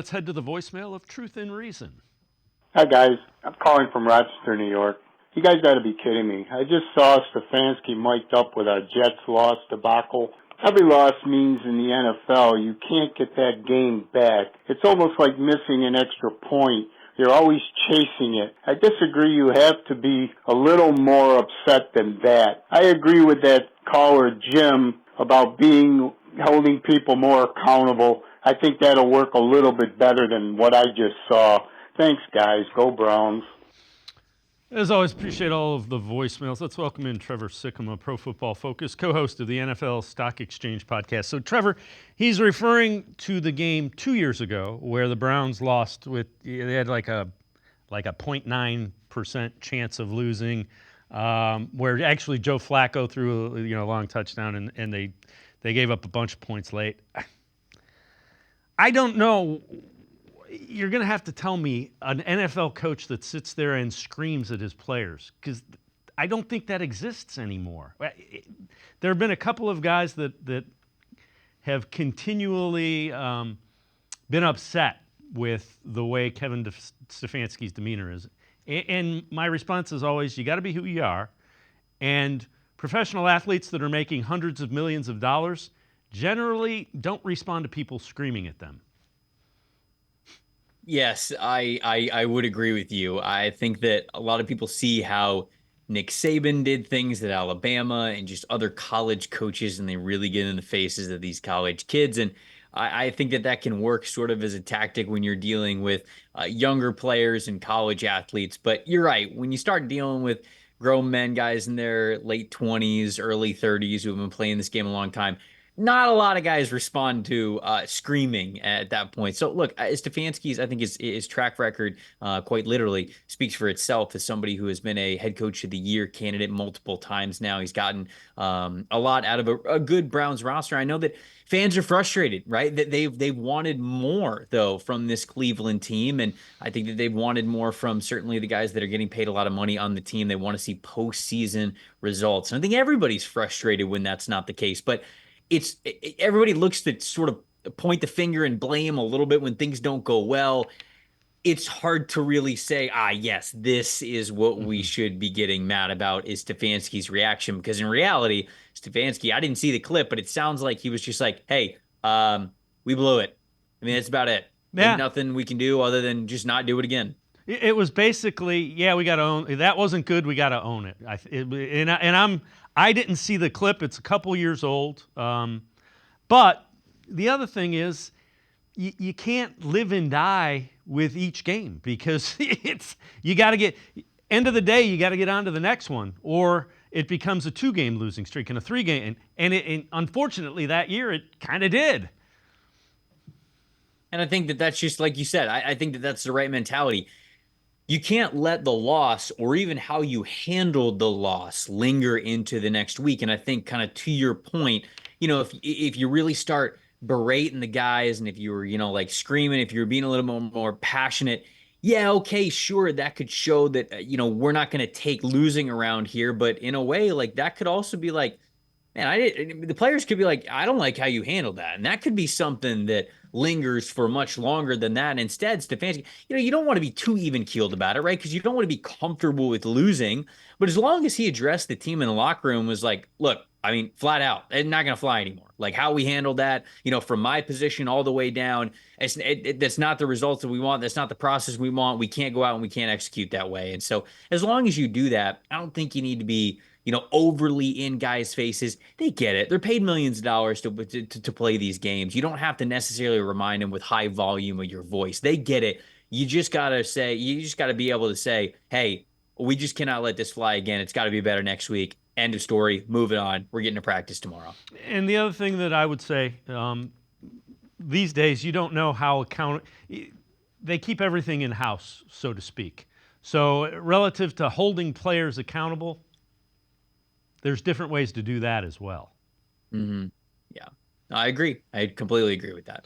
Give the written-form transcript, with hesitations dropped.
Let's head to the voicemail of Truth and Reason. Hi, guys. I'm calling from Rochester, New York. You guys got to be kidding me. I just saw Stefanski mic'd up with our Jets loss debacle. Every loss means in the NFL you can't get that game back. It's almost like missing an extra point. You're always chasing it. I disagree. You have to be a little more upset than that. I agree with that caller, Jim, about holding people more accountable. I think that'll work a little bit better than what I just saw. Thanks, guys. Go Browns. As always, appreciate all of the voicemails. Let's welcome in Trevor Sikkema, Pro Football Focus, co-host of the NFL Stock Exchange podcast. So, Trevor, he's referring to the game 2 years ago where the Browns lost they had like a 0.9% chance of losing, where actually Joe Flacco threw a long touchdown and they gave up a bunch of points late. I don't know. You're going to have to tell me an NFL coach that sits there and screams at his players, because I don't think that exists anymore. There have been a couple of guys that have continually been upset with the way Kevin Stefanski's demeanor is. And my response is always, you got to be who you are. And professional athletes that are making hundreds of millions of dollars generally don't respond to people screaming at them. Yes, I would agree with you. I think that a lot of people see how Nick Saban did things at Alabama and just other college coaches, and they really get in the faces of these college kids. And I think that can work sort of as a tactic when you're dealing with younger players and college athletes. But you're right. When you start dealing with grown men, guys in their late 20s, early 30s who have been playing this game a long time, not a lot of guys respond to screaming at that point. So look, Stefanski's, I think his track record, quite literally, speaks for itself as somebody who has been a head coach of the year candidate multiple times now. He's gotten a lot out of a good Browns roster. I know that fans are frustrated, right? That they've wanted more though from this Cleveland team, and I think that they've wanted more from certainly the guys that are getting paid a lot of money on the team. They want to see postseason results, and I think everybody's frustrated when that's not the case. But everybody looks to sort of point the finger and blame a little bit when things don't go well. It's hard to really say, yes, this is what we should be getting mad about, is Stefanski's reaction. Because in reality, Stefanski, I didn't see the clip, but it sounds like he was just like, hey, we blew it. I mean, that's about it. Yeah. There's nothing we can do other than just not do it again. It was basically, we got to own that. Wasn't good. We got to own it. I didn't see the clip. It's a couple years old. But the other thing is, you can't live and die with each game, because you got to get, end of the day, you got to get on to the next one, or it becomes a 2-game losing streak and a 3-game. And unfortunately that year it kind of did. And I think that that's just like you said. I think that that's the right mentality. You can't let the loss, or even how you handled the loss, linger into the next week. And I think, kind of to your point, if you really start berating the guys, and if you were, like screaming, if you were being a little more passionate, okay, sure, that could show that, we're not going to take losing around here. But in a way, like, that could also be like, man, the players could be like, I don't like how you handled that. And that could be something that lingers for much longer than that. And instead, Stefanski, you don't want to be too even-keeled about it, right? Because you don't want to be comfortable with losing. But as long as he addressed the team in the locker room, was like, look, I mean, flat out, it's not going to fly anymore. Like, how we handled that, from my position all the way down, that's not the results that we want. That's not the process we want. We can't go out and we can't execute that way. And so as long as you do that, I don't think you need to be overly in guys' faces. They get it. They're paid millions of dollars to play these games. You don't have to necessarily remind them with high volume of your voice. They get it. You just got to be able to say, hey, we just cannot let this fly again. It's got to be better next week. End of story. Moving on. We're getting to practice tomorrow. And the other thing that I would say, these days, you don't know how they keep everything in-house, so to speak. So relative to holding players accountable, there's different ways to do that as well. Mm-hmm. Yeah, I agree. I completely agree with that.